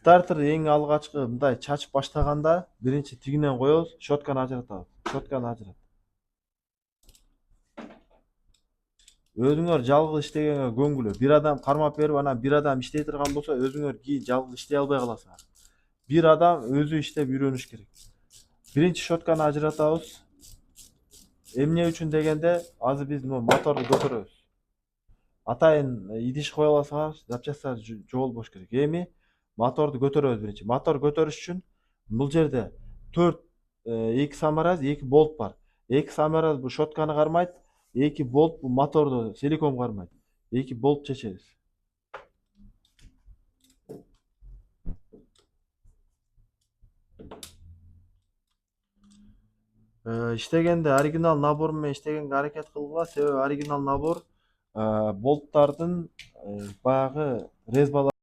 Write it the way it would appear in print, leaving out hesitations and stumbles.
Стартер эң алгачкы мындай чачып баштаганда биринчи тигинен коебуз, щетканы ажыратабыз. Щетканы ажырат. Өзүңөр жалгыз иштегенге көңүлү. Бир адам кармап берип, анан бир адам иштей турган болсо, өзүңөр кийин жалгыз иштей албай каласыңар. Бир адам өзү иштеп үйрөнүш керек. Биринчи щетканы ажыратабыз. Эмне үчүн дегенде, азыр биз моторду көтөрөбүз. Атайын идиш кое аласыңар, запчастьтар жол болуш керек. Эми моторду көтөрөбүз биринчи. Мотор көтөрүш үчүн бул жерде 4 2 саморез, 2 болт бар. 2 саморез бул щетканы кармайт, 2 болт бул моторду силикон кармайт. 2 болт чечебиз. İştegende оригинал набор менен иштегенге аракет кылгыла, себеби оригинал набор болттардын баягы резьбалары